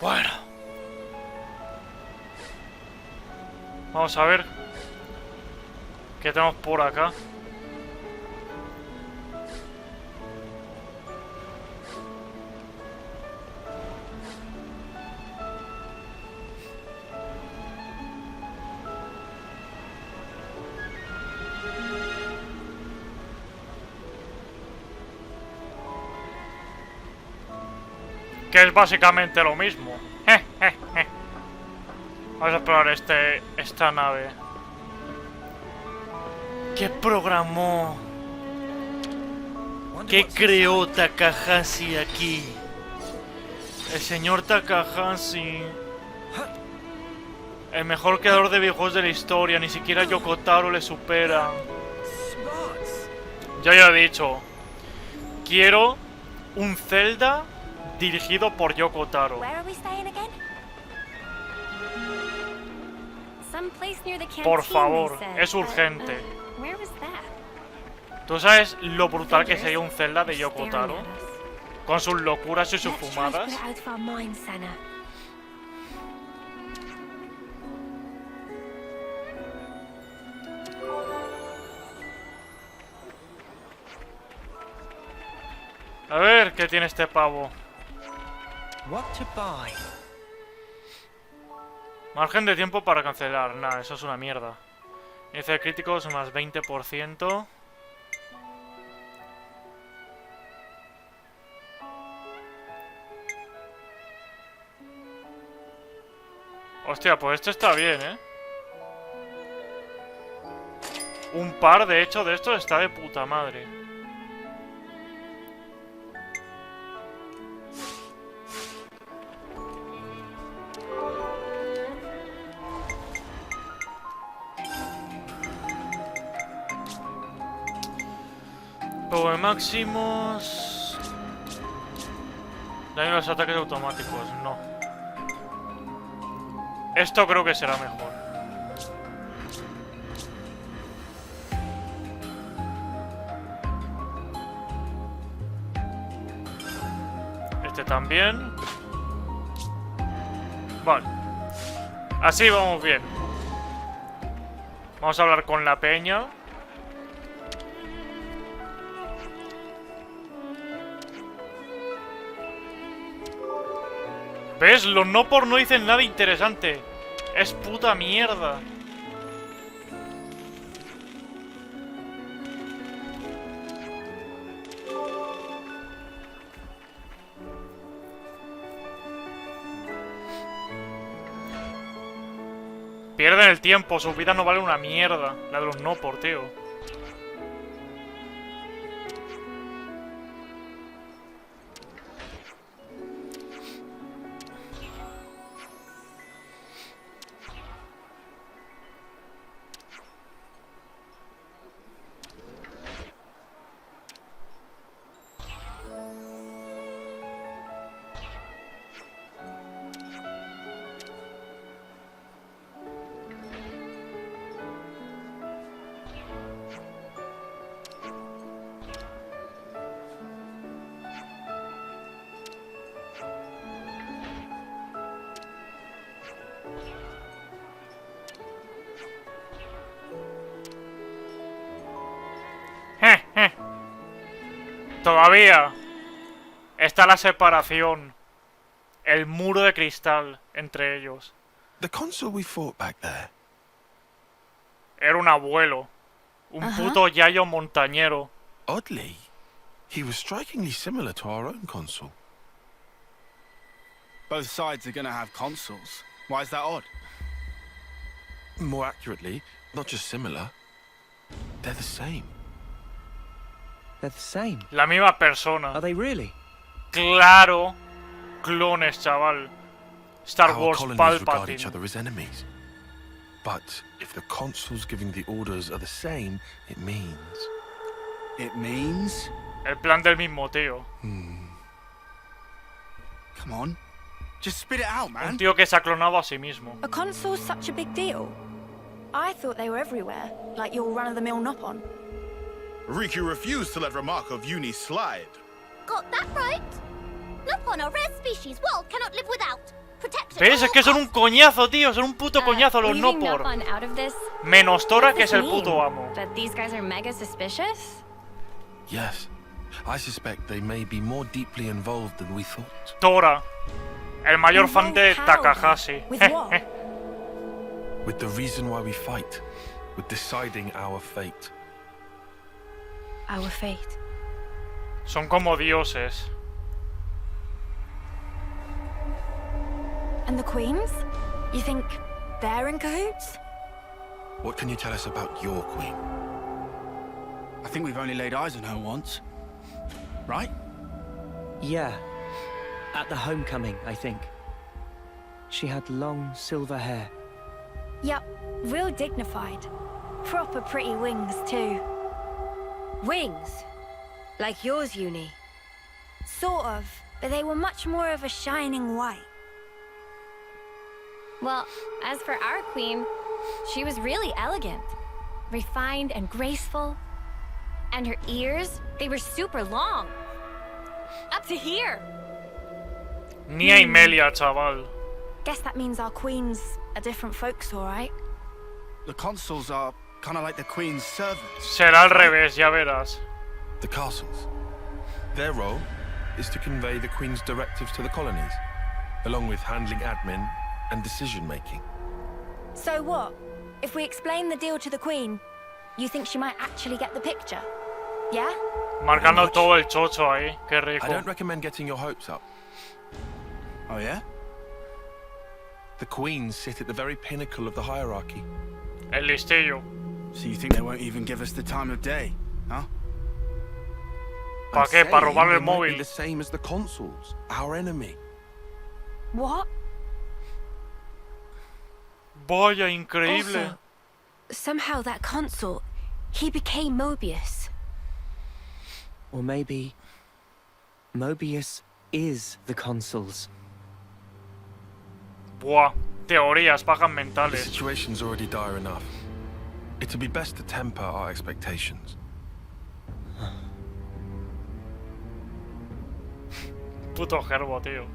Bueno. Vamos a ver qué tenemos por acá. Que es básicamente lo mismo. Vamos a explorar esta nave. ¿Qué programó? ¿Qué creó Takahashi aquí? El señor Takahashi, el mejor creador de videojuegos de la historia. Ni siquiera Yoko Taro le supera. Yo ya he dicho, quiero un Zelda dirigido por Yoko Taro. Por favor, es urgente. ¿Tú sabes lo brutal que sería un Zelda de Yoko Taro? Con sus locuras y sus fumadas. A ver, ¿qué tiene este pavo? Margen de tiempo para cancelar. Nah, eso es una mierda. Índice de críticos más 20%. Hostia, pues esto está bien, ¿eh? Un par, de hecho, de estos está de puta madre. Power máximos. Daño a los ataques automáticos, no. Esto creo que será mejor. Este también. Vale. Así vamos bien. Vamos a hablar con la peña. ¿Ves? Los no por no dicen nada interesante. Es puta mierda. Pierden el tiempo, su vida no vale una mierda. La de los no por, tío. Todavía está la separación, el muro de cristal entre ellos. The consul we fought back there. Era un abuelo, un puto yayo montañero. Oddly, he was strikingly similar to our own consul. Both sides are gonna have consuls. Why is that odd? More accurately, not just similar, they're the same. They're the same. La misma persona. Are they really? Claro. Clones, chaval. Star Our Wars colonies regard each Palpatine. other as enemies. But if the consuls giving the orders are the same, it means... It means? El plan del mismo tío. Come on. Just spit it out, Un man. tío que se ha clonado a sí mismo. Are consoles such a big deal? I thought they were everywhere, like your run-of-the-mill Nopon. Riku refused to let remark of uni slide. Got that right? Nopon are rare species world cannot live without. ¿Ves? Es que son un coñazo, tío. Son un puto coñazo los no leaving por. Nopon out of this, Menos Tora, what's que es this el puto mean? amo. That these guys are mega suspicious? Yes. I suspect they may be more deeply involved than we thought. Tora. El mayor fan de Involved how, Takahashi. With what? With the reason why we fight. With deciding our fate. Our fate. Son como dioses. And the queens? You think they're in cahoots? What can you tell us about your queen? I think we've only laid eyes on her once. Right? Yeah. At the homecoming, I think. She had long silver hair. Yup, real dignified. Proper pretty wings, too. Wings? Like yours, Uni? Sort of, but they were much more of a shining white. Well, as for our queen, she was really elegant. Refined and graceful. And her ears, they were super long. Up to here. Nia y Melia, chaval. Guess that means our queens are different folks, alright? The consuls are kind of like the queen's servants. Será al revés, ya verás. The castles. Their role is to convey the Queen's directives to the colonies, along with handling admin and decision-making. So what? If we explain the deal to the queen, you think she might actually get the picture? Yeah? Marcando much. todo el chocho ahí. Qué rico. I don't recommend getting your hopes up. Oh, yeah? The Queens sit at the very pinnacle of the hierarchy. El listillo. So you think they won't even give us the time of day, huh? ¿Pa' I'm qué? ¿Pa' saying robarle they el might be móvil? the same as the consuls, our enemy. What? Vaya, increíble. Also, somehow that consul, he became Mobius. Or maybe Mobius is the consuls. Buah. Teorías, pajas The mentales. situation's already dire enough. It'd be best to temper our expectations. Puto gerbo, tío.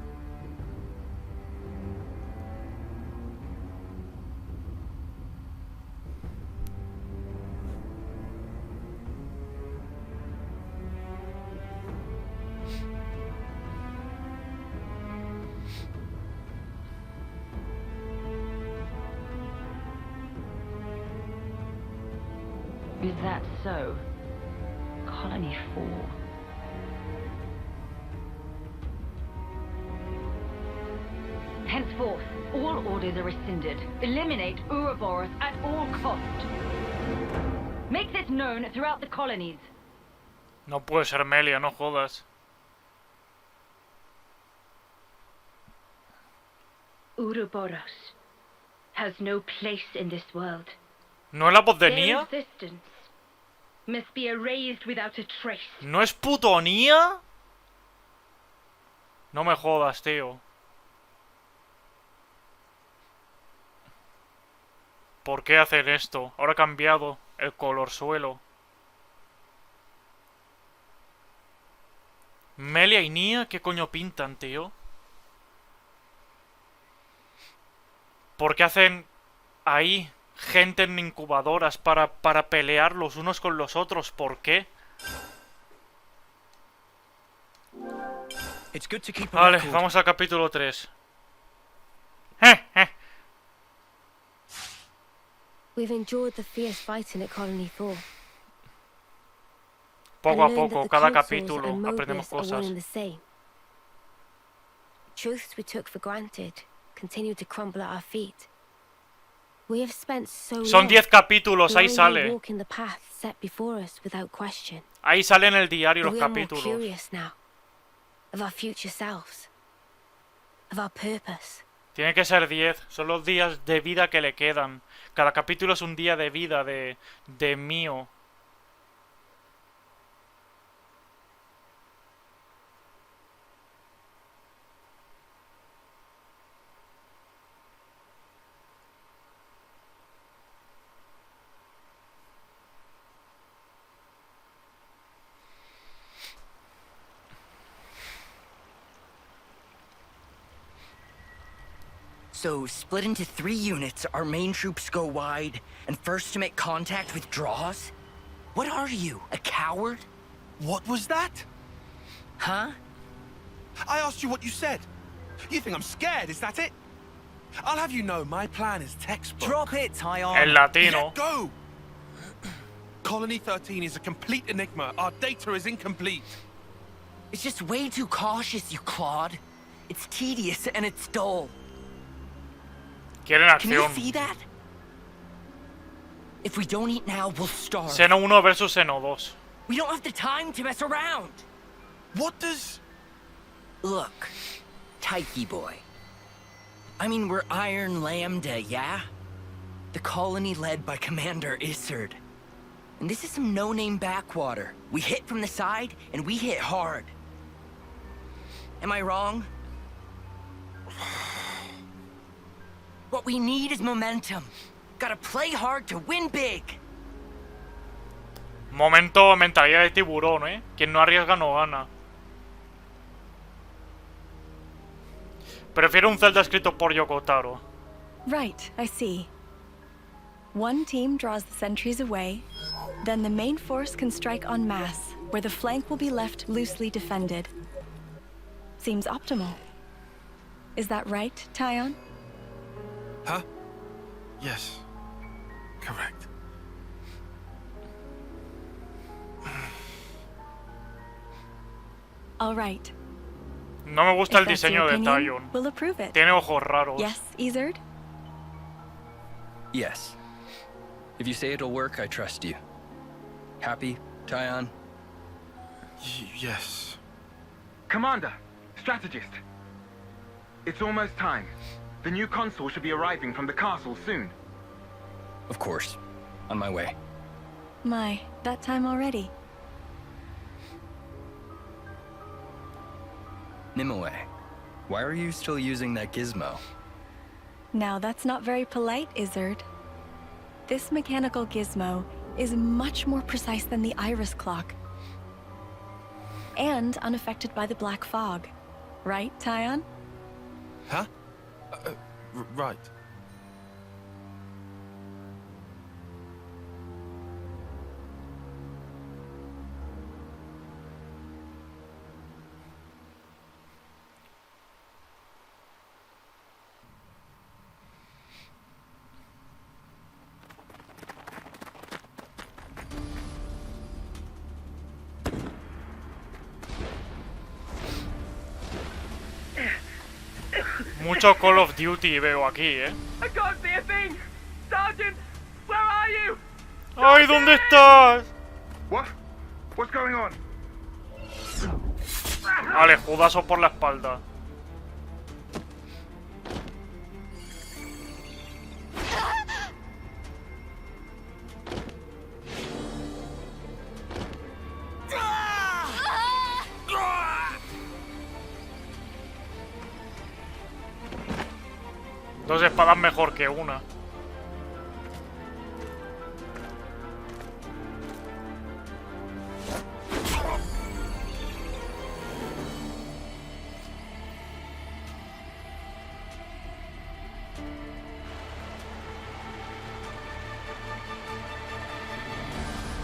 Is that so? Colony 4. Henceforth, all orders are rescinded. Eliminate Ouroboros at all cost. Make this known throughout the colonies. No puede ser Melia, no jodas. Ouroboros has no place in this world. ¿No es la voz de Their Nia? existence must be erased without a trace. ¿No es puto Nia? No me jodas, tío. ¿Por qué hacen esto? Ahora ha cambiado el color suelo. Melia y Nia, ¿qué coño pintan, tío? ¿Por qué hacen ahí gente en incubadoras para pelear los unos con los otros? ¿Por qué? It's good to keep a Vale, record. vamos al capítulo 3. We've endured the fierce fighting at Colony 4. Poco a and learned poco, that the cada consuls capítulo and aprendemos Mobius are one cosas. and the same. Truths we took for granted continue to crumble at our feet. We have spent so Son long 10 capítulos, ahí blindly sale. walking the path set before us without question. Ahí sale en el diario But los we are more capítulos. curious now of our future selves, of our purpose. Tiene que ser 10, son los días de vida que le quedan. Cada capítulo es un día de vida de mío. So, split into 3 units, our main troops go wide, and first to make contact withdraws? What are you, a coward? What was that? Huh? I asked you what you said. You think I'm scared, is that it? I'll have you know my plan is textbook. Drop it, Tyon. El latino. Let go! Colony 13 is a complete enigma. Our data is incomplete. It's just way too cautious, you clod. It's tedious and it's dull. Quieren Can you acción. see that? If we don't eat now, we'll starve. Xeno 1 versus Xeno 2. We don't have the time to mess around. What does... Look, Taiki boy. I mean, we're Iron Lambda, yeah? The colony led by Commander Isard. And this is some no-name backwater. We hit from the side, and we hit hard. Am I wrong? What we need is momentum. Gotta play hard to win big. Momento mentalidad de tiburón, ¿eh? Quien no arriesga no gana. Prefiero un Zelda escrito por Yoko Taro. Right, I see. One team draws the sentries away, then the main force can strike en masse, where the flank will be left loosely defended. Seems optimal. Is that right, Tyon? Huh? Yes. Correct. All right. No me gusta el If that's your diseño de opinion, Tyon. we'll approve it. Tiene ojos raros. Yes, Isard? Yes. If you say it'll work, I trust you. Happy, Tyon? Yes. Commander, strategist. It's almost time. The new console should be arriving from the castle soon. Of course. On my way. My, that time already. Nimue, why are you still using that gizmo? Now that's not very polite, Isard. This mechanical gizmo is much more precise than the iris clock. And unaffected by the black fog. Right, Tyon? Huh? Right. Mucho Call of Duty veo aquí, ¿eh? I can't see a thing! Sergeant! Where are you? ¡Ay, ¿dónde estás? What? What's going on? Vale, judazo por la espalda. Dos espadas mejor que una.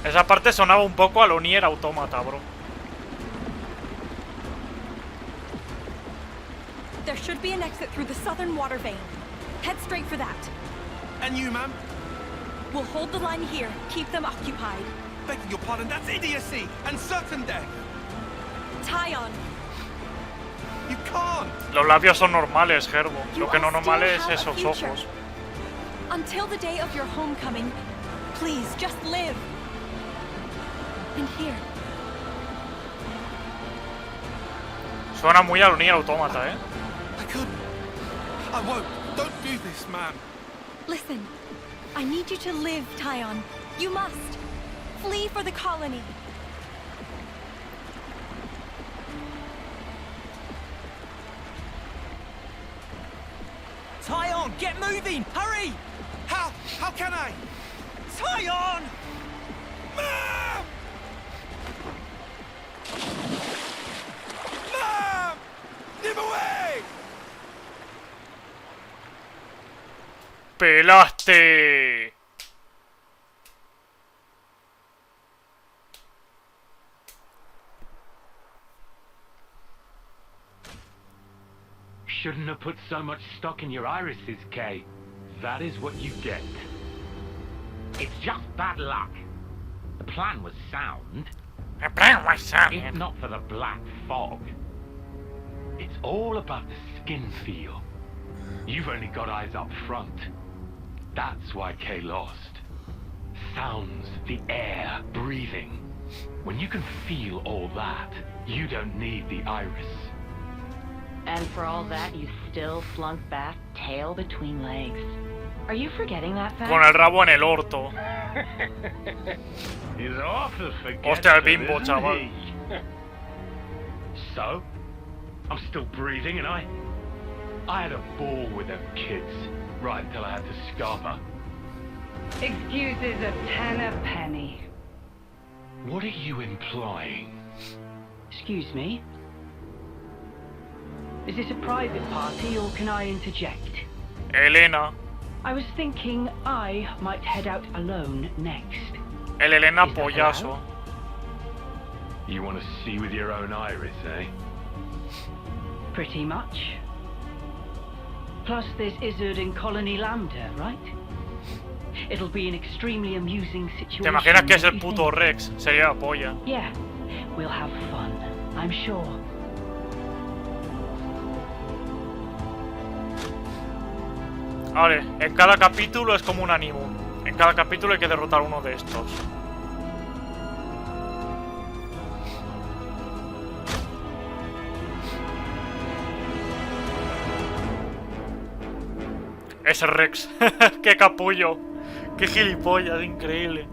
Esa parte sonaba un poco a lo Nier Automata, bro. There should be an exit through the southern water vein. Head straight for that. And you, ma'am? We'll hold the line here. Keep them occupied. Begging your pardon, that's idiocy and certain death. Tyon. You can't. Los labios son normales, Gerbo. You Lo que no all normal still es have a esos future. ojos. Until the day of your homecoming, please just live. And here. Suena muy a lo Nier Automata, ¿eh? I couldn't. I won't. Don't do this, ma'am. Listen, I need you to live, Tyon. You must. Flee for the colony. Tyon, get moving! Hurry! How? How can I? Tyon! Ma'am! Ma'am! Nimue! pelaste! Shouldn't have put so much stock in your irises, Kay. That is what you get. It's just bad luck. The plan was sound. The plan was sound. If not for the black fog. It's all about the skin feel. You've only got eyes up front. That's why Kay lost. Sounds, the air, breathing. When you can feel all that, you don't need the iris. And for all that, you still slunk back, tail between legs. Are you forgetting that fact? Con el rabo en el orto. He's awful forgetful, Hostia, el bimbo, isn't chaval. he? So, I'm still breathing, and I had a ball with them kids, right until I had to scarper. Excuses a penny. What are you implying? Excuse me? Is this a private party, or can I interject? Elena. I was thinking I might head out alone next. El Elena Is that pollazo. allowed? You want to see with your own iris, eh? Pretty much. Plus, there's Izzard in Colony Lambda, right? It'll be an extremely amusing situation. ¿Te imaginas que es el don't you puto think? Rex? Sería la polla. Yeah, we'll have fun, I'm sure. Vale, en cada capítulo es como un animum. En cada capítulo hay que derrotar uno de estos. Ese Rex. Qué capullo. Qué gilipollas, increíble.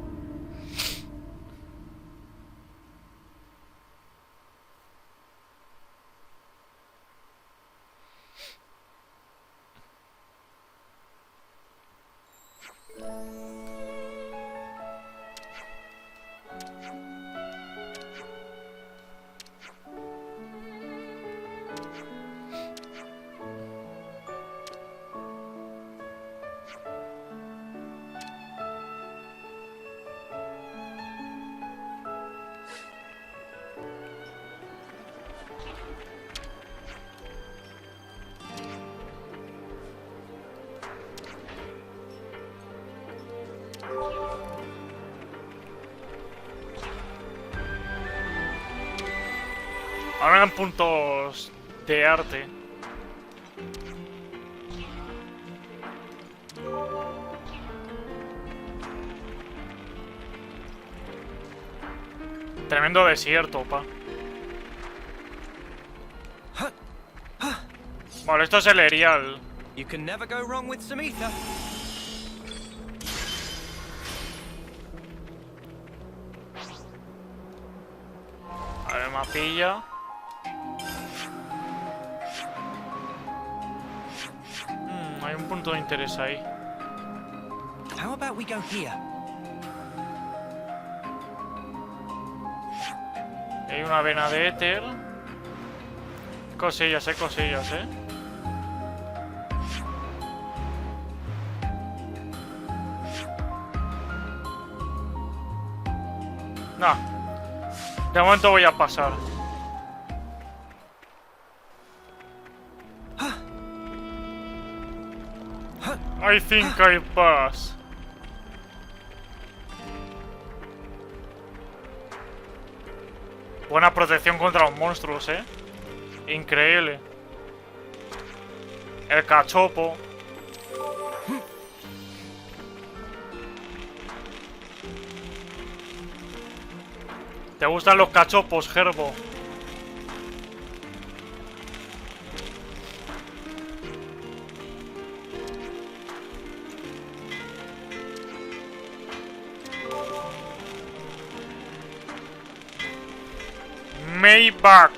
Ahora eran puntos de arte. Tremendo desierto, pa. Vale, esto es el Erial. You can never go wrong with some ether. A ver, mapilla. Hay un punto de interés ahí. How about we go here? Hay una vena de éter. Cosillas, cosillas, No. De momento voy a pasar. I think I pass. Buena protección contra los monstruos, Increíble. El cachopo. ¿Te gustan los cachopos, Gerbo? Maybach.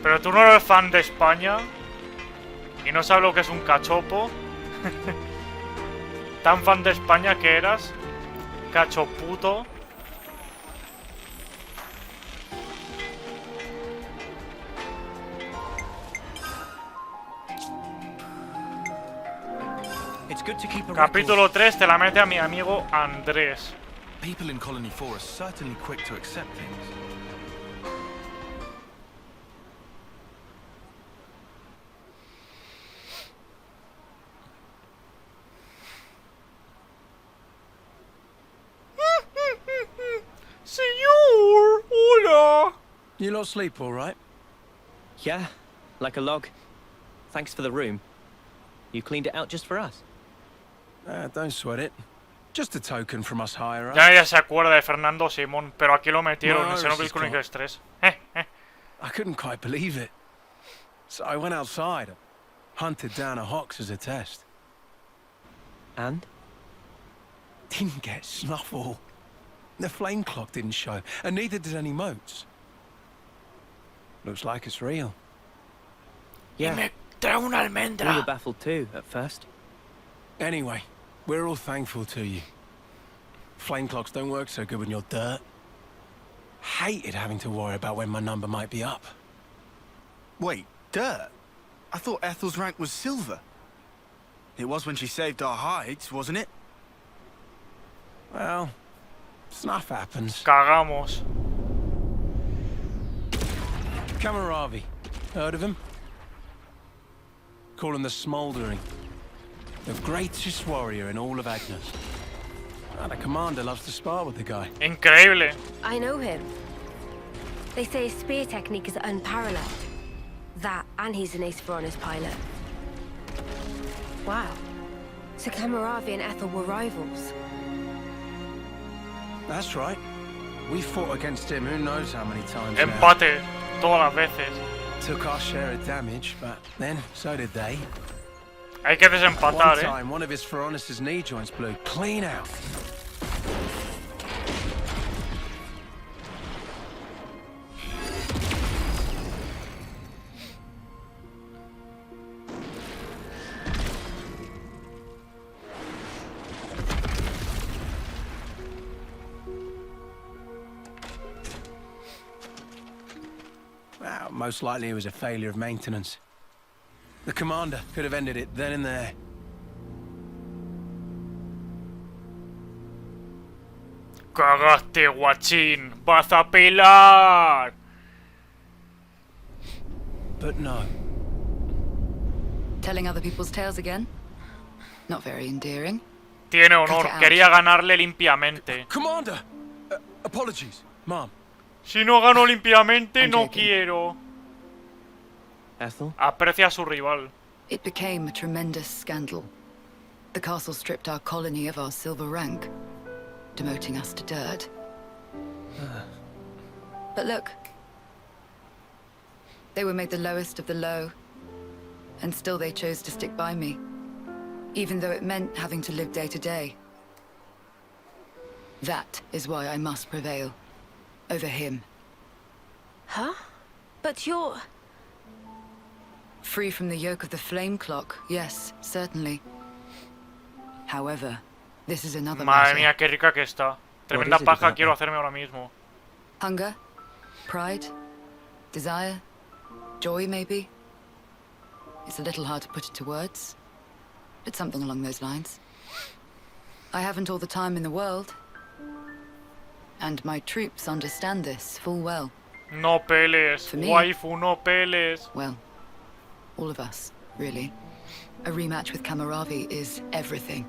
Pero tú no eres fan de España y no sabes lo que es un cachopo. Tan fan de España que eras. Cacho puto. Capítulo 3 te la mete a mi amigo Andrés. People in Colony 4 are certainly quick to accept things. Señor, hola. You lot sleep all right? Yeah, like a log. Thanks for the room. You cleaned it out just for us. Don't sweat it. Just a token from us higher up. Ya se acuerda de Fernando Simón, pero aquí lo metieron en No, Xenoblade she's Chronicles 3. I couldn't quite believe it. So I went outside, hunted down a Hox as a test. And? Didn't get snuffle. The flame clock didn't show, and neither did any motes. Looks like it's real. Yeah. Me trae una We almendra. were baffled too, at first. Anyway, we're all thankful to you. Flame clocks don't work so good when you're dirt. Hated having to worry about when my number might be up. Wait, dirt? I thought Ethel's rank was silver. It was when she saved our hides, wasn't it? Well, stuff happens. Cagamos. Gamerridix. Heard of him? Call him the Smouldering. The greatest warrior in all of Agnes. And the commander loves to spar with the guy. Increíble. I know him. They say his spear technique is unparalleled. That, and he's an ace for honest pilot. Wow. So Gamerridix and Ethel were rivals. That's right. We fought against him who knows how many times now. Empate. Todas las veces. Took our share of damage, but then so did they. Hay que desempatar, One time, one of his Feronis' knee joints blew clean out. Well, most likely it was a failure of maintenance. The commander could have ended it then and there. Cagaste, guachín. Vas a pelar. But no. Telling other people's tales again? Not very endearing. Tiene honor. Quería ganarle limpiamente. Commander! Apologies, Mom. Si no gano limpiamente, no quiero. Ethel? Aprecia a su rival. It became a tremendous scandal. The castle stripped our colony of our silver rank, demoting us to dirt. But look. They were made the lowest of the low, and still they chose to stick by me, even though it meant having to live day to day. That is why I must prevail over him. Huh? But you're... Free from the yoke of the flame clock, yes, certainly. However, this is another Madre matter. mía, qué rica que está. Tremenda paja quiero hacerme ahora mismo. Hunger? Pride? Desire? Joy, maybe? It's a little hard to put it to words, but something along those lines. I haven't all the time in the world. And my troops understand this full well. No peles, For me, waifu, no peles. Well, all of us, really. A rematch with Gamerridix is everything.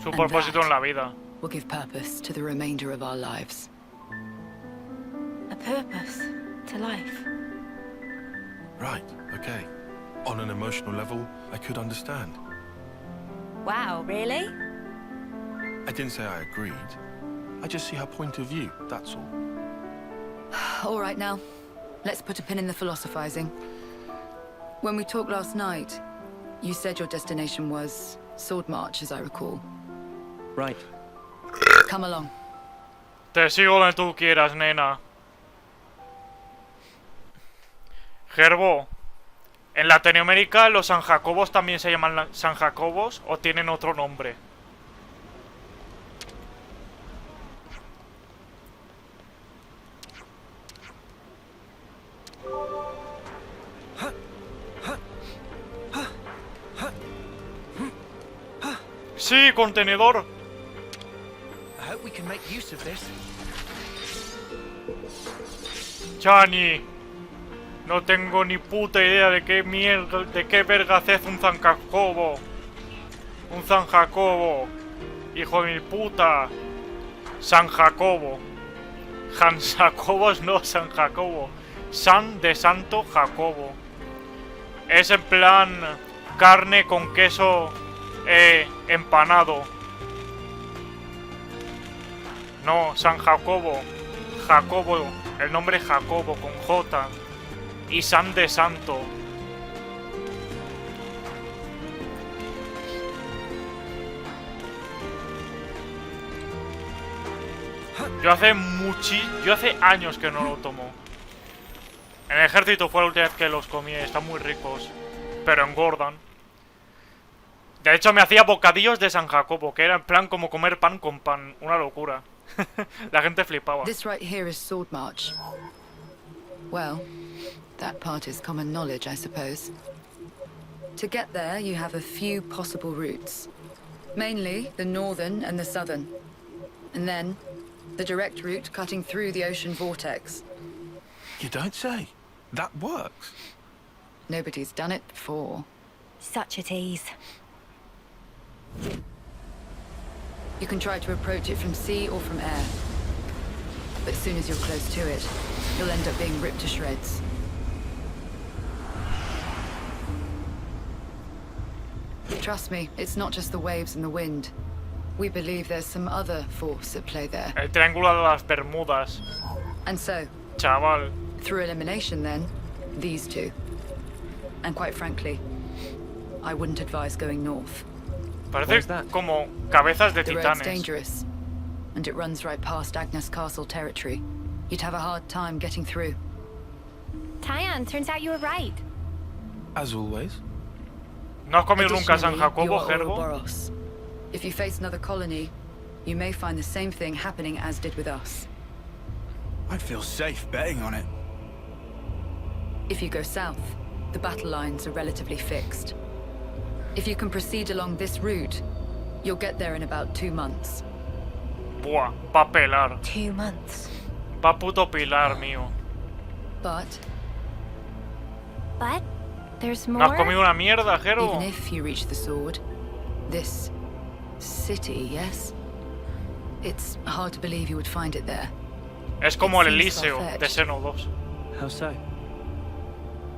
Su And propósito that en la vida. will give purpose to the remainder of our lives. A purpose to life. Right, okay. On an emotional level, I could understand. Wow, really? I didn't say I agreed. I just see her point of view, that's all. All right now, let's put a pin in the philosophizing. When we talked last night, you said your destination was Sword March, as I recall. Right. Come along. Te sigo donde tú quieras, nena. Gerbo, ¿en Latinoamérica los San Jacobos también se llaman San Jacobos o tienen otro nombre? Sí, contenedor. I hope we can make use of this. Chani. No tengo ni puta idea de qué mierda, de qué verga haces un San Jacobo. Un San Jacobo. Hijo de mi puta. San Jacobo. San Jacobos no, San Jacobo. San de Santo Jacobo. Es en plan carne con queso empanado. No, San Jacobo. Jacobo. El nombre Jacobo con J. Y San de Santo. Yo hace años que no lo tomo. En el ejército fue la última vez que los comí. Están muy ricos, pero engordan. De hecho me hacía bocadillos de San Jacobo, que era en plan como comer pan con pan. Una locura. La gente flipaba. This right here is Sword March. Well, that part is common knowledge, I suppose. To get there, you have a few possible routes. Mainly the northern and the southern. And then the direct route cutting through the ocean vortex. You don't say. That works. Nobody's done it before. Such a tease. You can try to approach it from sea or from air. But as soon as you're close to it, you'll end up being ripped to shreds. Trust me, it's not just the waves and the wind. We believe there's some other force at play there. El triángulo de las Bermudas. And so, chaval, through elimination then, these two. And quite frankly, I wouldn't advise going north. Parece como cabezas de The road's titanes. dangerous, and it runs right past Agnes Castle territory. You'd have a hard time getting through. Tyan, turns out you were right. As always. ¿No has comido nunca San Additionally, Jacobo, you are Gerbo? Ouroboros. If you face another colony, you may find the same thing happening as did with us. I'd feel safe betting on it. If you go south, the battle lines are relatively fixed. If you can proceed along this route, you'll get there in about 2 months. Buah, va a pelar. 2 months. Va puto pilar, mío. But there's ¿No more. has comido una mierda, Gerbo? even if you reach the sword, this city, yes? It's hard to believe you would find it there. Es como It el seems Elíseo de far-fetched. Xenoblade 2. How so?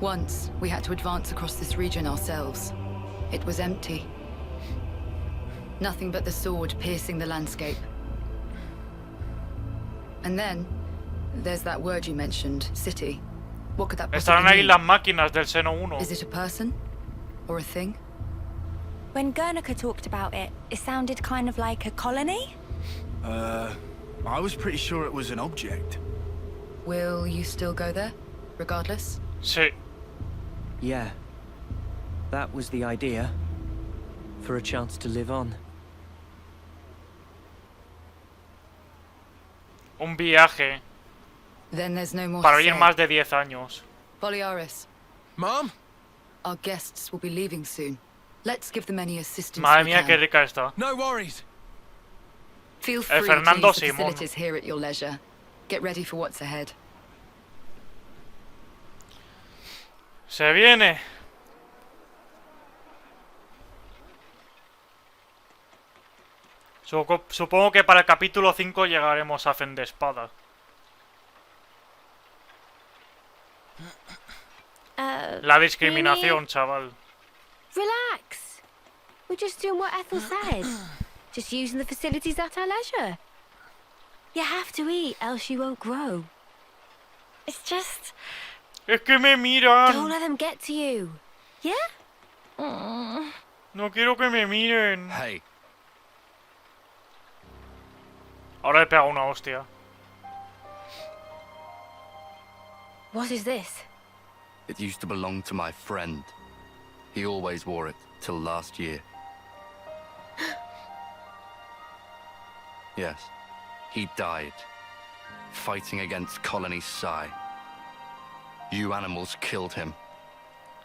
Once, we had to advance across this region ourselves. It was empty. Nothing but the sword piercing the landscape. And then, there's that word you mentioned, city. What could that possibly Estarán ahí mean? las máquinas del Seno 1. Is it a person? Or a thing? When Guernica talked about it, it sounded kind of like a colony? I was pretty sure it was an object. Will you still go there, regardless? Sí. Yeah. That was the idea. For a chance to live on. Un viaje Then there's no more para to vivir say. más de 10 años. Boliaris. Mom? Our guests will be leaving soon. Let's give them any assistance Madre we mía, can. qué rica está. No worries. Feel free to Fernando use the Simón. facilities here at your leisure. Get ready for what's ahead. Se viene. Supongo que para el capítulo 5 llegaremos a Fen de Espada. La discriminación, chaval. Relax. We're just doing what Ethel said. Just using the facilities at our leisure. You have to eat, else you won't grow. It's just... Es que me miran. Don't let them get to you. Yeah? No quiero que me miren. Hey. Ahora le pego una hostia. What is this? It used to belong to my friend. He always wore it till last year. Yes, he died, fighting against Colony Psi. You animals killed him.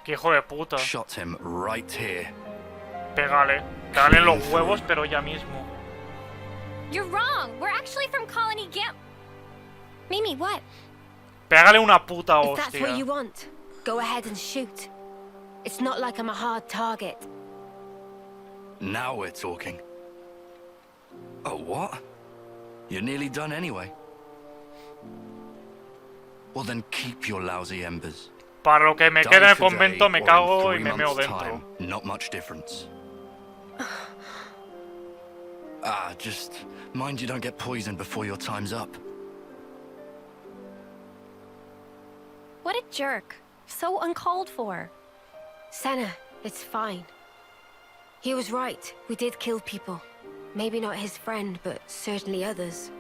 Que hijo de puta. Shot him right here. Pégale. Pégale en los huevos, pero ya mismo. You're wrong. We're actually from Colony Gam... Mimi, what? Pégale una puta If that's what hostia. you want, go ahead and shoot. It's not like I'm a hard target. Now we're talking. Oh, what? You're nearly done anyway. Well, then keep your lousy embers. Para lo que me Die queda en el today convento me or in cago y 3 me meo months' dentro. time, not much difference. Just mind you don't get poisoned before your time's up. What a jerk. So uncalled for. Senna, it's fine. He was right. We did kill people. Maybe not his friend, but certainly others.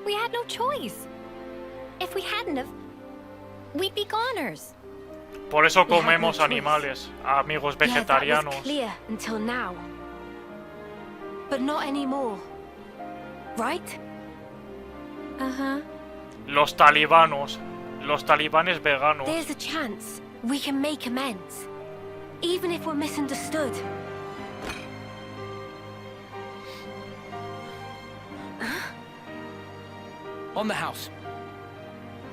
We had no choice. If we hadn't have, we'd be goners. Por eso We had no comemos choice. animales, amigos Yeah, that vegetarianos. was clear until now. But not anymore. Right? Uh-huh. Los talibanos. Los talibanes veganos. There's a chance we can make amends. Even if we're misunderstood. On the house.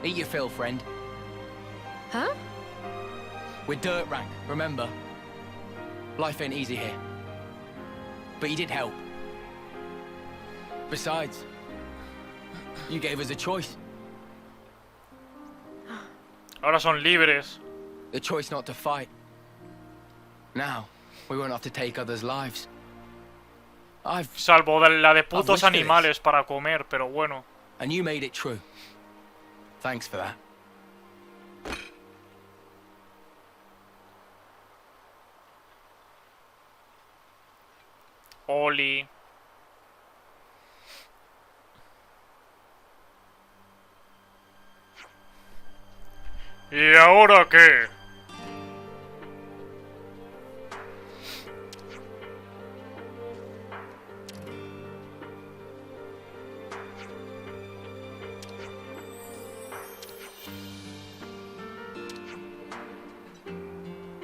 Eat your fill, friend. Huh? We're dirt rank, remember? Life ain't easy here. But you did help. Besides, you gave us a choice. Ahora son libres. The choice not to fight. Now, we won't have to take others' lives. Salvo la de I've putos wished for this. animales para comer, pero bueno. And you made it true. Thanks for that. Oli. ¿Y ahora qué?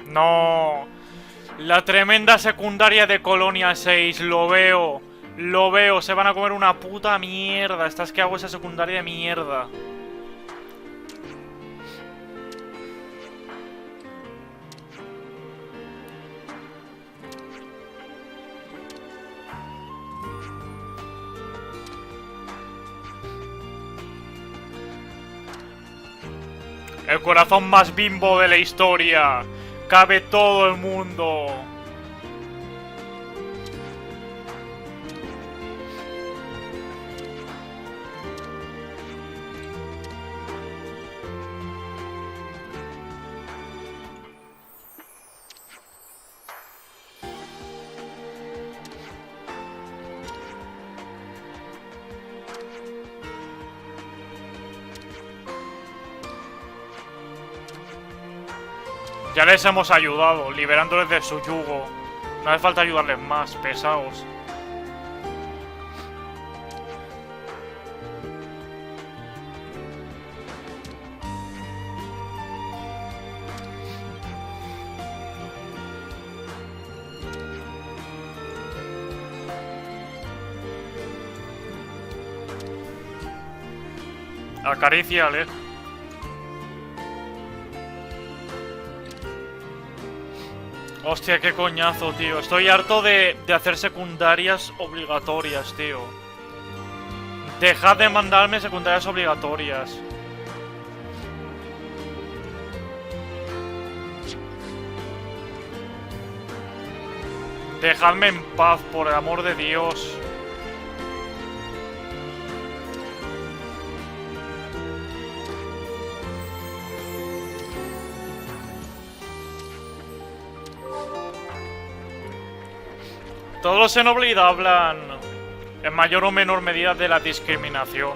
No. La tremenda secundaria de Colonia 6, lo veo. Lo veo, se van a comer una puta mierda. Estás que hago esa secundaria de mierda. El corazón más bimbo de la historia. Cabe todo el mundo. Ya les hemos ayudado, liberándoles de su yugo. No hace falta ayudarles más, pesados. Acaríciale. Hostia, qué coñazo, tío. Estoy harto de hacer secundarias obligatorias, tío. Dejad de mandarme secundarias obligatorias. Dejadme en paz, por el amor de Dios. Todos los Xenoblade hablan en mayor o menor medida de la discriminación.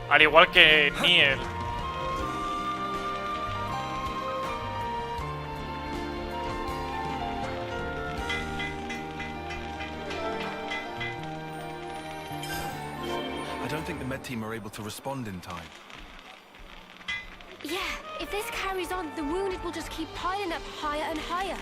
Al igual que Niel. I don't think the med team are able to respond in time. Yeah, if this carries on, the wounded will just keep piling up higher and higher.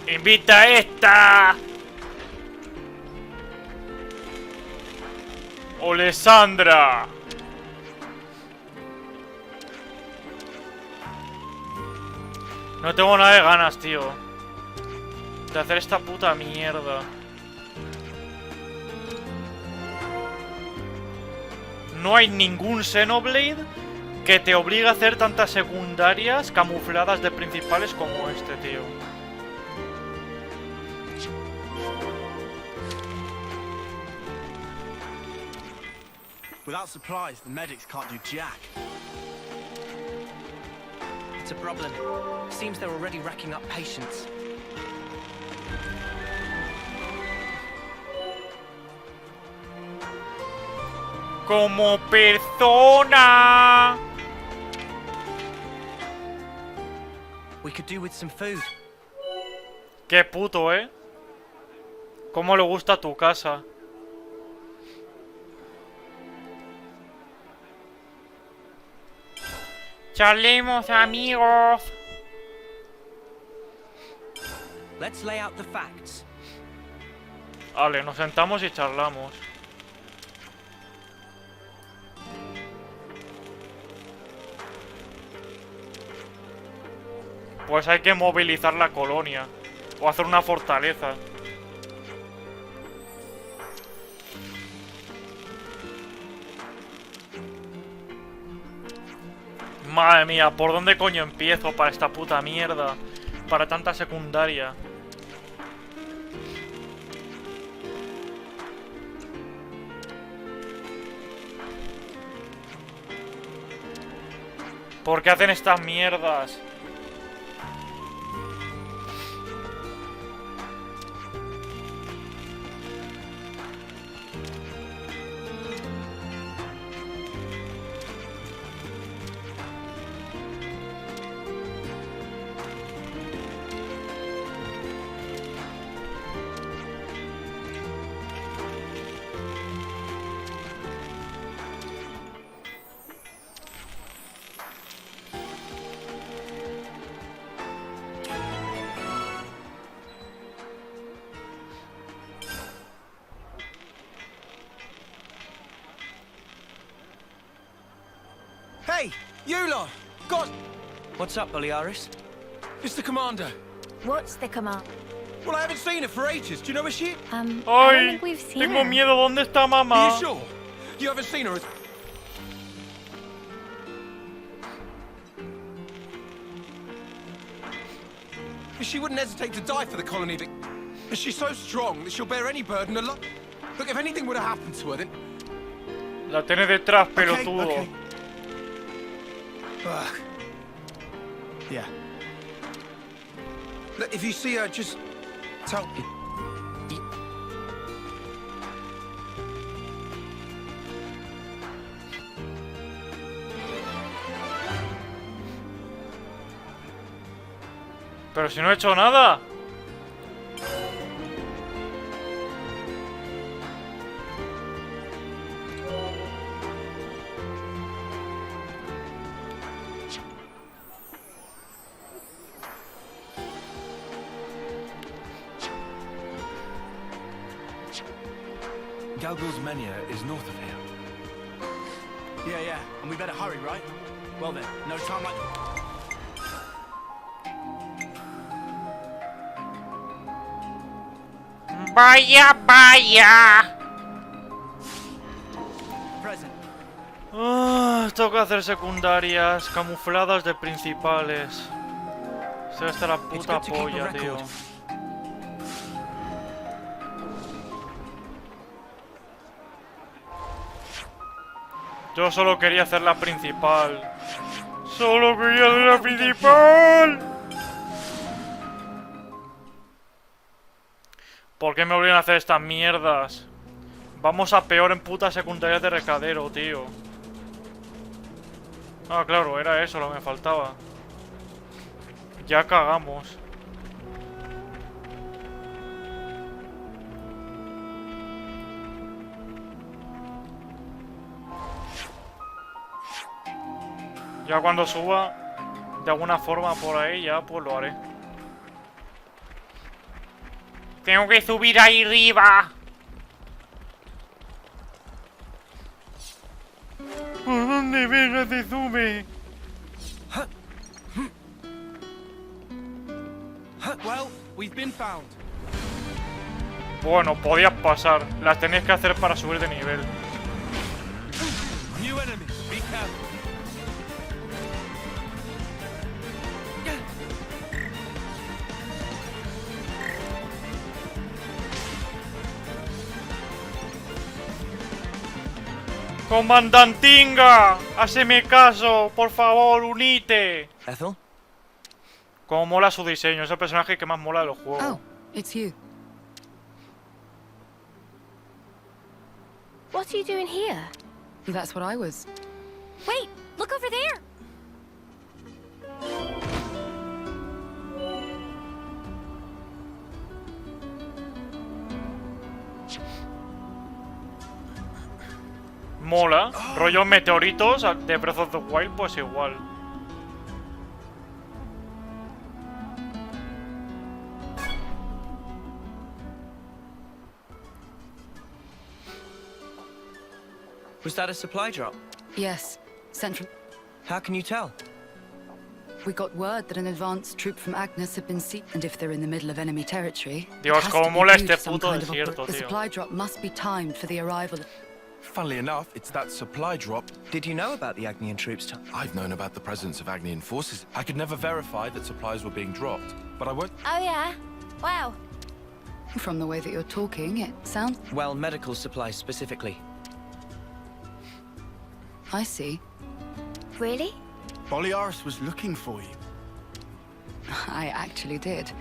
¡Invita a esta! ¡Olesandra! No tengo nada de ganas, tío, de hacer esta puta mierda. No hay ningún Xenoblade que te obligue a hacer tantas secundarias camufladas de principales como este, tío. Without supplies, the medics can't do jack. It's a problem. Seems they're already racking up patients. Como persona. We could do with some food. Qué puto, ¿eh? Cómo le gusta tu casa. Charlemos, amigos. Let's lay out the facts. Vale, nos sentamos y charlamos. Pues hay que movilizar la colonia. O hacer una fortaleza. Madre mía, ¿por dónde coño empiezo para esta puta mierda? Para tanta secundaria. ¿Por qué hacen estas mierdas? Hey, you lot! God! What's up, Balearis? It's the commander. What's the command? Well, I haven't seen her for ages. Do you know where she is? I don't Ay, think we've seen tengo her. miedo. ¿Dónde está Are mamá? you sure? You haven't seen her? She wouldn't hesitate to die for the colony, but she's so strong that she'll bear any burden alone. Look, if anything would have happened to her, then... La tienes detrás, pelotudo. Okay. Ugh. Yeah. Look, if you see her, just tell me. Pero si no he hecho nada. Galgul's Mania is north of here. Yeah, and we better hurry, right? Well then, no time like... Vaya, vaya. Present. Tengo que hacer secundarias camufladas de principales. Se va a estar la puta polla, tío. Yo solo quería hacer la principal. Solo quería hacer la principal. ¿Por qué me obligan a hacer estas mierdas? Vamos a peor en putas secundarias de recadero, tío. Ah, claro, era eso lo que me faltaba. Ya cagamos. Ya cuando suba de alguna forma por ahí, ya pues lo haré. Tengo que subir ahí arriba. ¿Por dónde verga se sube? Well, we've been found. Bueno, podías pasar. Las tenéis que hacer para subir de nivel. New enemy. Be careful. ¡Comandantinga! ¡Haceme caso! ¡Por favor, unite! Ethel? Como mola su diseño, es el personaje que más mola de los juegos. Oh, it's you. What are you doing here? That's what I was. Wait, look over there. Mola. Rollo meteoritos de Breath of the Wild, pues igual. Was that a supply drop? Yes, sent from... How can you tell? We got word that an advanced troop from Agnes had been seen, and if they're in the middle of enemy territory, Dios, it has cómo to be mola due to este some puto kind of desierto, the tío. supply drop must be timed for the arrival. Funnily enough, it's that supply drop. Did you know about the Agnian troops? I've known about the presence of Agnian forces. I could never verify that supplies were being dropped, but I worked. Oh, yeah? Wow. From the way that you're talking, it sounds... Well, medical supplies specifically. I see. Really? Boliaris was looking for you. I actually did.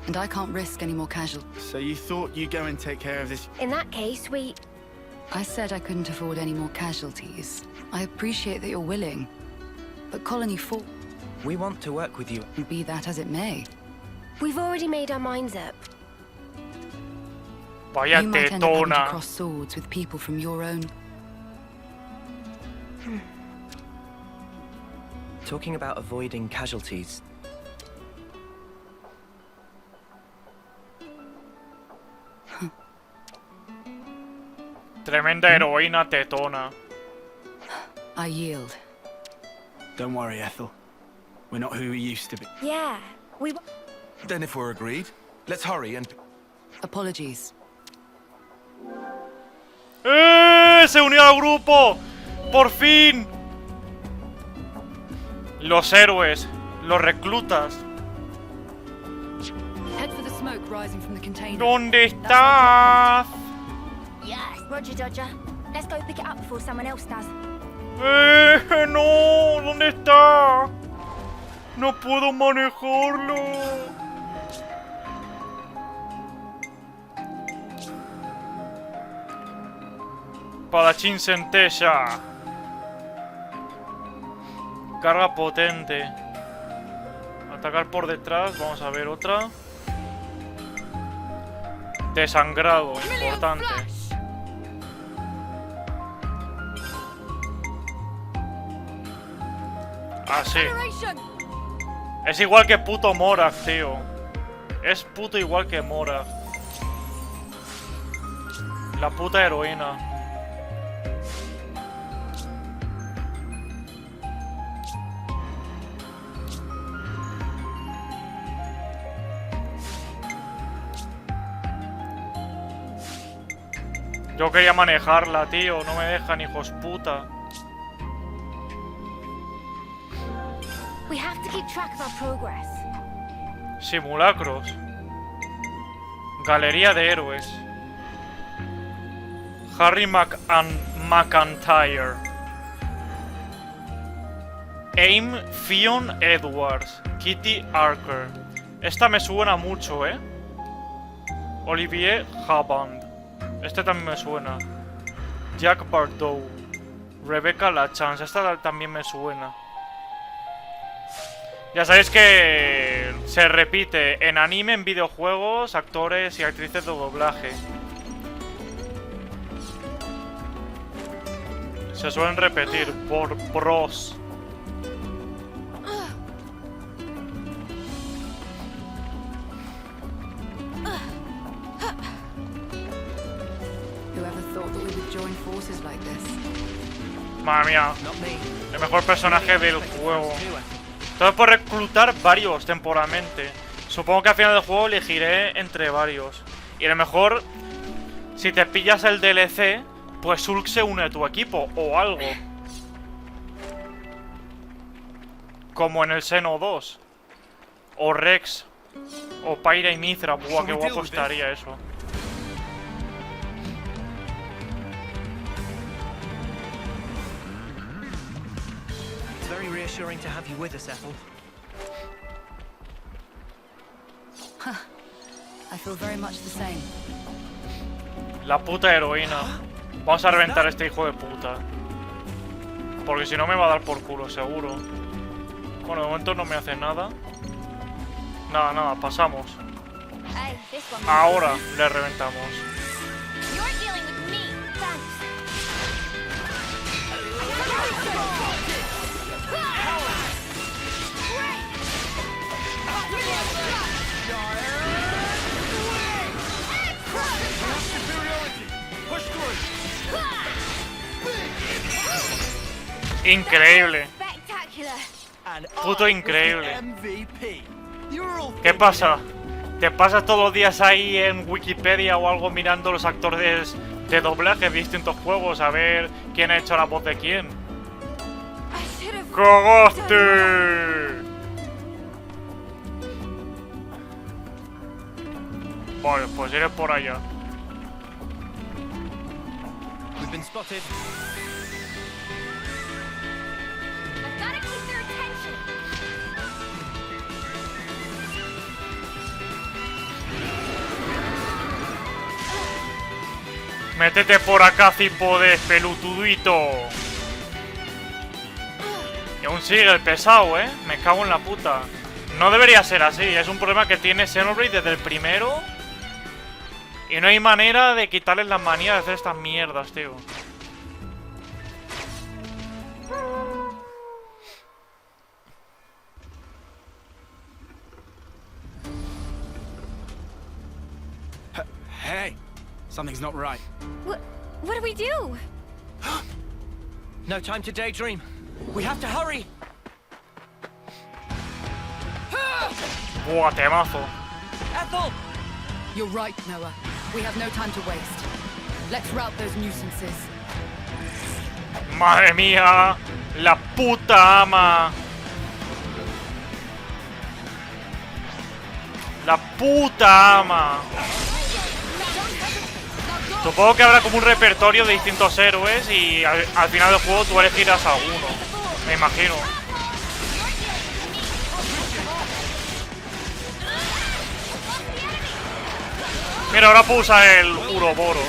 And I can't risk any more casualties. So you thought you'd go and take care of this? In that case, we... I said I couldn't afford any more casualties. I appreciate that you're willing. But Colony 4... We want to work with you. Be that as it may. We've already made our minds up. Vaya You might end up having to tetona. cross swords with people from your own... Talking about avoiding casualties. Tremenda heroína tetona. I yield. Don't worry, Ethel. We're not who we used to be. Yeah, we... Then if we're agreed, let's hurry and... Apologies. ¡Se unió al grupo! ¡Por fin! Los héroes, los reclutas. Head for the smoke rising from the container. ¿Dónde estás? Yes, Roger Dodger. Let's go pick it up before someone else does. No, ¿dónde está? No puedo manejarlo. Padachín centella. Carga potente. Atacar por detrás. Vamos a ver otra. Desangrado, importante. Así. Es igual que puto Morag, tío. Es puto igual que Morag. La puta heroína. Yo quería manejarla, tío. No me dejan, hijos puta. We have to keep track of our progress. Simulacros. Galería de héroes. Harry McIntyre. Aim Fionn Edwards. Kitty Archer. Esta me suena mucho, ¿eh? Olivier Haband. Este también me suena. Jack Bardow. Rebecca Lachance. Esta también me suena. Ya sabéis que se repite en anime, en videojuegos, actores y actrices de doblaje. Se suelen repetir por pros. Madre mía. El mejor personaje del juego. Entonces puedo reclutar varios temporalmente. Supongo que al final del juego elegiré entre varios. Y a lo mejor, si te pillas el DLC, pues Hulk se une a tu equipo o algo. Como en el Xeno 2. O Rex. O Pyra y Mithra. Buah, qué guapo estaría eso. It's very reassuring to have you with us, Ethel. I feel very much the same. La puta heroína. Vamos a reventar a este hijo de puta. Porque si no me va a dar por culo, seguro. Bueno, de momento no me hace nada. Nada, nada, pasamos. Ahora le reventamos. Increíble. Puto increíble. ¿Qué pasa? ¿Te pasas todos los días ahí en Wikipedia o algo mirando los actores de doblaje de distintos juegos a ver quién ha hecho la voz de quién? ¡Cagaste! Vale, pues iré por allá. We've been spotted. Métete por acá, cipodes, pelutudito. Y aún sigue el pesado, Me cago en la puta. No debería ser así. Es un problema que tiene Xenoblade desde el primero. Y no hay manera de quitarles las manías de hacer estas mierdas, tío. Hey, something's not right. What do we do? No time to daydream. We have to hurry. Buah, temazo. Ethel! You're right, Noah. We have no time to waste. Let's rout those nuisances. Madre mía, la puta ama. La puta ama. Supongo que habrá como un repertorio de distintos héroes y al final del juego tú elegirás a uno. Me imagino. Mira, ahora puedo usar el Uroboros.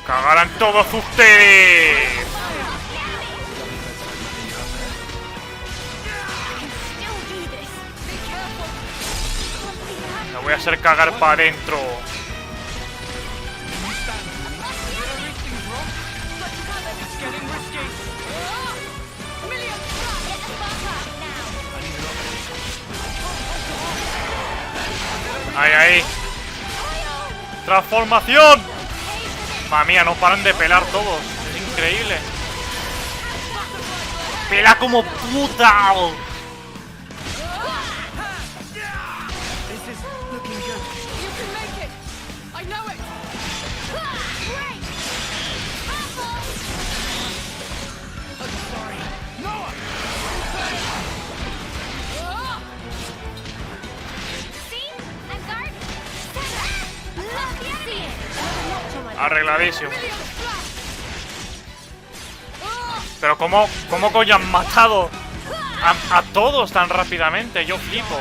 ¡Cagarán todos ustedes! Me voy a hacer cagar para adentro. ¡Ahí, ahí! ¡Transformación! Madre mía, no paran de pelar todos. Es increíble. ¡Pela como puta! Arregladísimo. Pero ¿cómo coño han matado a todos tan rápidamente? Yo flipo.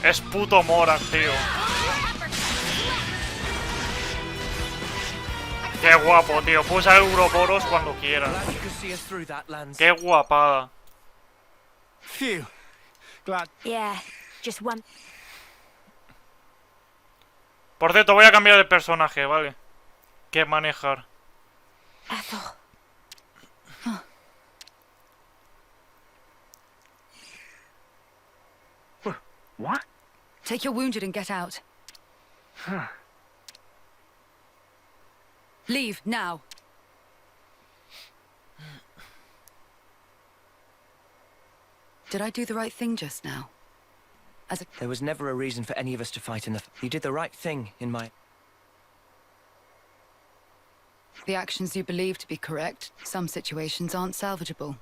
Es puto Moras, tío. Qué guapo, tío. Puedo usar Uroboros cuando quiera. Qué guapada. Phew. Glad. Yeah, just one. Por cierto, voy a cambiar de personaje, ¿vale? que manejar. Ethel. What? Take your wounded and get out. Leave, now. Did I do the right thing just now? There was never a reason for any of us to fight in the... You did the right thing in my... The actions you believe to be correct, some situations aren't salvageable.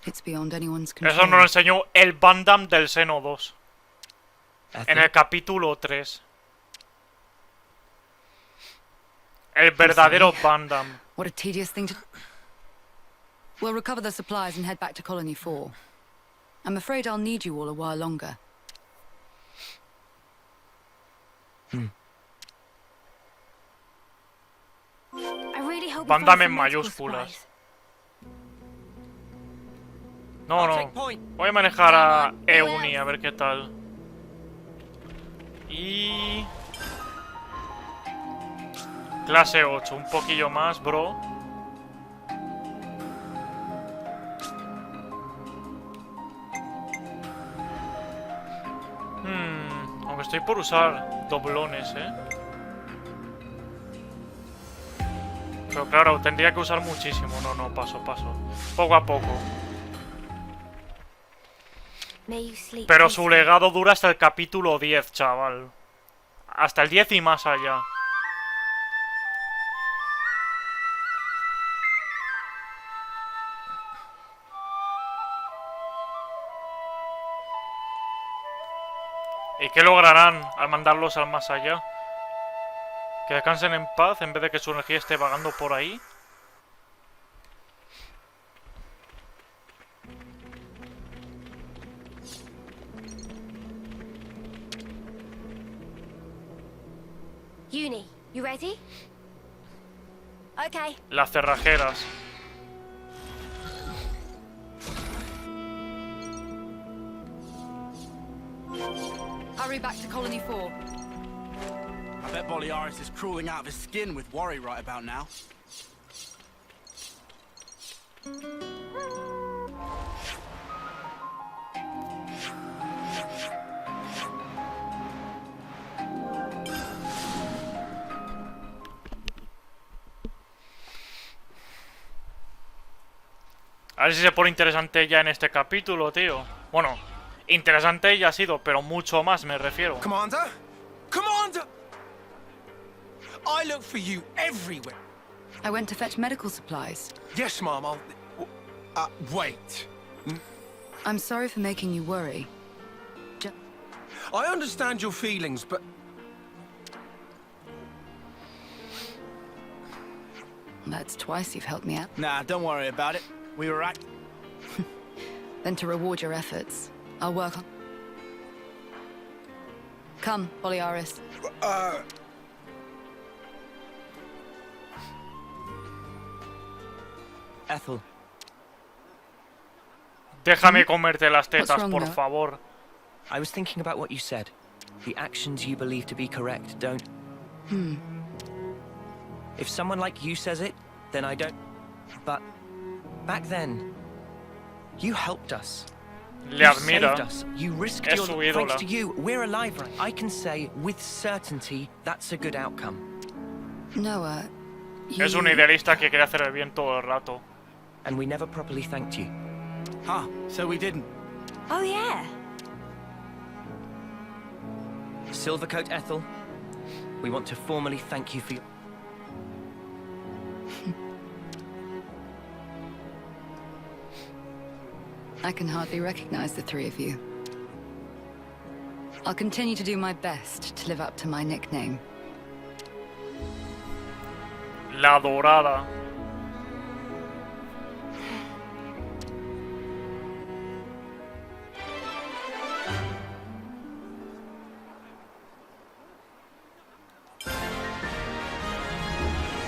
It's beyond anyone's control. Eso nos lo enseñó el Van Damme del Xeno 2. En el capítulo 3. El verdadero Van Damme. What a tedious thing to... We'll recover the supplies and head back to Colony 4. I'm afraid I'll need you all a while longer. I really hope Van Damme en mayúsculas. No, no. Voy a manejar a Euni a ver qué tal. Y... Clase 8, un poquillo más, bro. Aunque estoy por usar doblones, Pero claro, tendría que usar muchísimo. No, paso. Poco a poco. Pero su legado dura hasta el capítulo 10, chaval. Hasta el 10 y más allá. ¿Y qué lograrán al mandarlos al más allá? ¿Que descansen en paz en vez de que su energía esté vagando por ahí? Uni, you ready? Okay. Las cerrajeras. Hurry back to Colony 4. I bet Boliaris is crawling out of his skin with worry right about now. A ver si se pone interesante ya en este capítulo, tío. Bueno, interesante ya ha sido, pero mucho más me refiero. Commander? Commander! I look for you everywhere. I went to fetch medical supplies. Yes, Mom, I'll... wait. I'm sorry for making you worry. I understand your feelings, but... That's twice you've helped me out. Nah, don't worry about it. We were right. Then to reward your efforts, I'll work on... Come, Boliaris. Ethel. Déjame comerte las What's tetas, wrong, por though? favor. I was thinking about what you said. The actions you believe to be correct don't... If someone like you says it, then I don't... But back then, you helped us. Le You admira. saved us. You risked Es your... su Thanks ídola. to you, we're alive. I can say with certainty that's a good outcome. Noah, Es un idealista que quiere hacer el bien todo el rato. And we never properly thanked you. Huh, so we didn't. Oh, yeah. Silvercoat Ethel, we want to formally thank you for your... I can hardly recognize the three of you. I'll continue to do my best to live up to my nickname. La Dorada.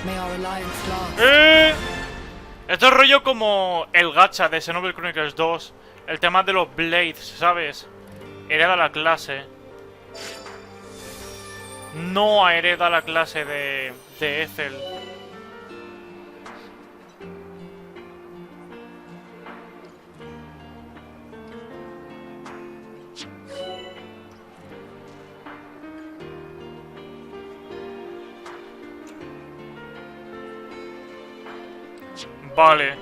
May our alliance last. Esto es rollo como el gacha de Xenoblade Chronicles 2. El tema de los blades, ¿sabes? Era de la clase. no hereda la clase de Ethel. Vale,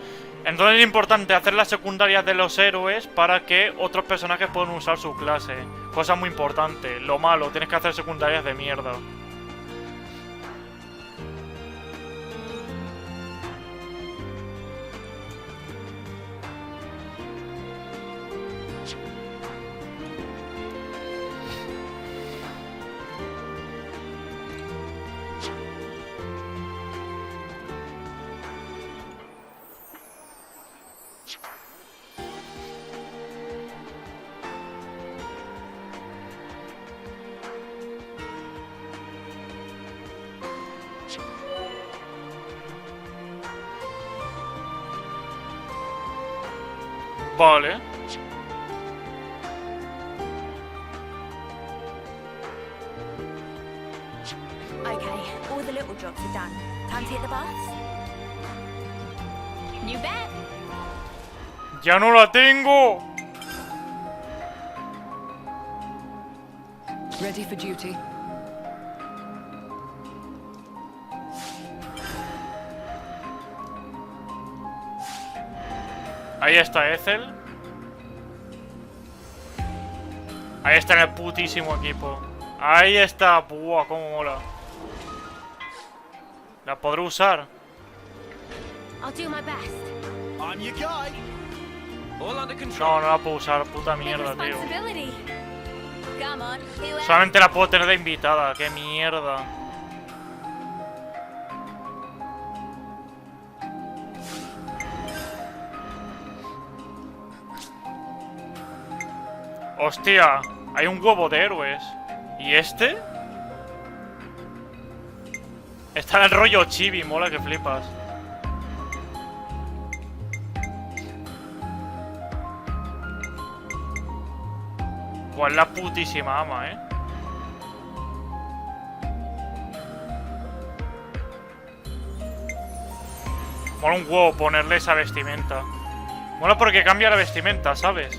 entonces es importante hacer las secundarias de los héroes para que otros personajes puedan usar su clase. Cosa muy importante. Lo malo, tienes que hacer secundarias de mierda. Vale. Okay, all the little jobs are done. Time to hit the baths? You bet. ¡Ya no la tengo! Ready for duty. Ahí está Ethel. Ahí está en el putísimo equipo. Ahí está. Buah, cómo mola. ¿La podré usar? I'll do my best. I'm your guy. All under control. No, no la puedo usar. Puta mierda, tío. Responsibility. Come on, who else? Solamente la puedo tener de invitada. Qué mierda. Hostia, hay un huevo de héroes. ¿Y este? Está en el rollo chibi, mola que flipas. Pues la putísima ama, ¿eh? Mola un huevo ponerle esa vestimenta. Mola porque cambia la vestimenta, ¿sabes?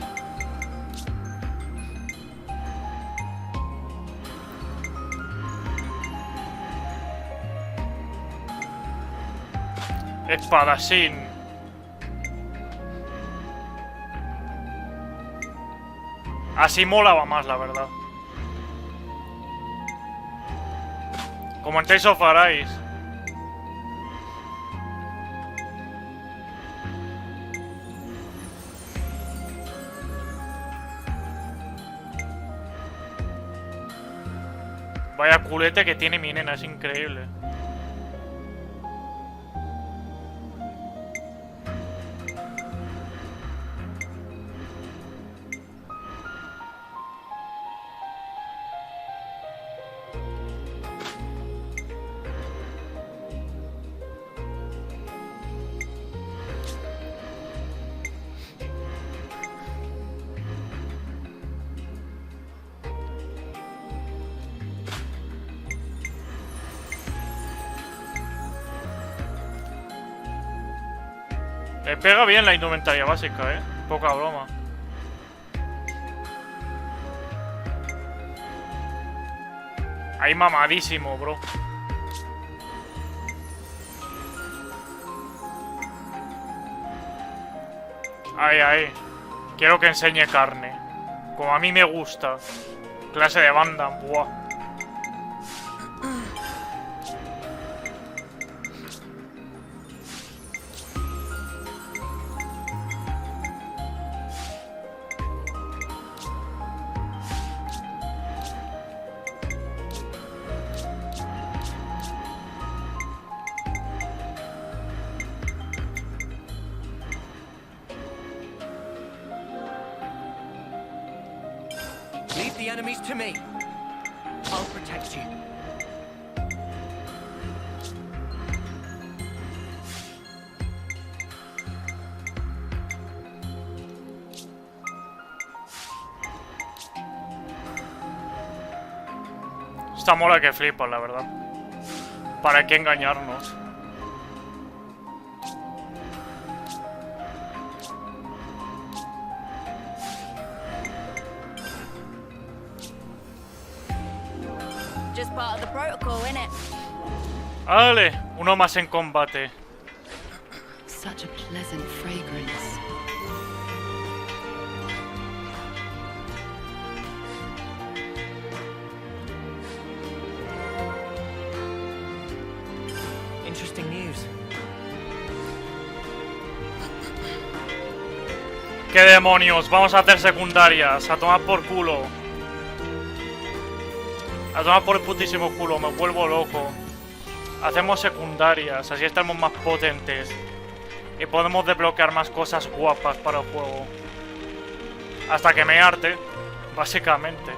Espadasín. Así molaba más, la verdad. Como en Tales of Arise. Vaya culete que tiene mi nena, es increíble. Le pega bien la indumentaria básica, poca broma. Ahí mamadísimo, bro. Ahí, ahí. Quiero que enseñe carne. Como a mí me gusta. Clase de banda, buah. Leave the enemies to me. I'll protect you. Esta mola que flipa, la verdad. ¿Para qué engañarnos? Just part of the protocol, innit? Vale, uno más en combate. Such a pleasant fragrance. Interesting news. ¿Qué demonios? Vamos a hacer secundarias. A tomar por culo. A tomar por el putísimo culo. Me vuelvo loco. Hacemos secundarias. Así estamos más potentes. Y podemos desbloquear más cosas guapas para el juego. Hasta que me harte. Básicamente.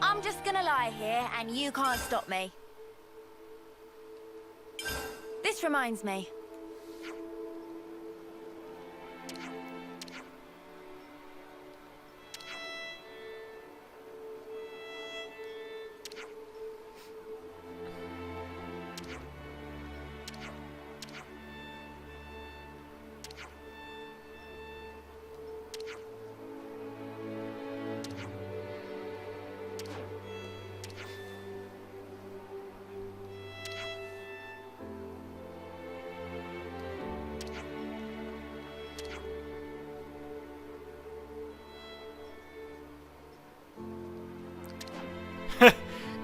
I'm just gonna lie here and you can't stop me. This reminds me.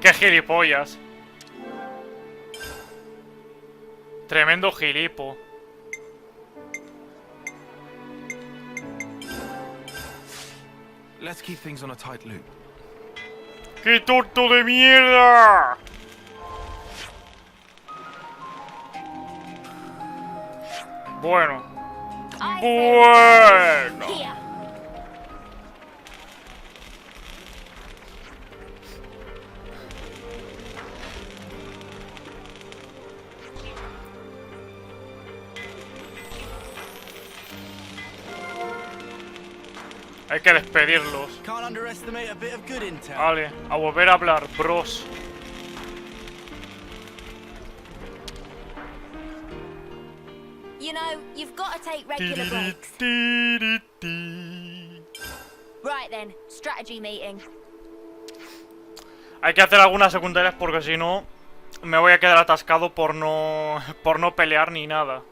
¡Qué gilipollas! Tremendo gilipo. Let's keep things on a tight loop. ¡Qué tonto de mierda! Bueno. Bueno. Hay que despedirlos. Can't underestimate a bit of good intel. Vale, a volver a hablar, bros. You know, you've got to take regular breaks. Right then, strategy meeting. Hay que hacer algunas secundarias porque si no me voy a quedar atascado por no pelear ni nada.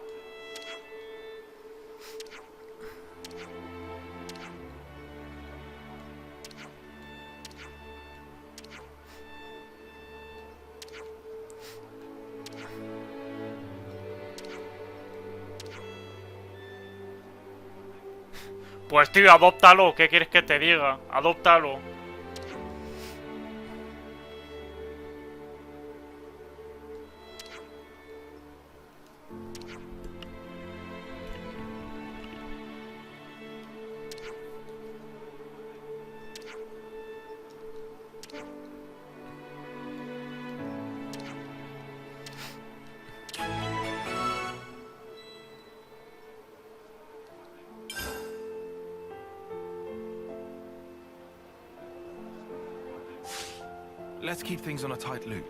Pues tío, adóptalo, ¿qué quieres que te diga? Adóptalo. Let's keep things on a tight loop.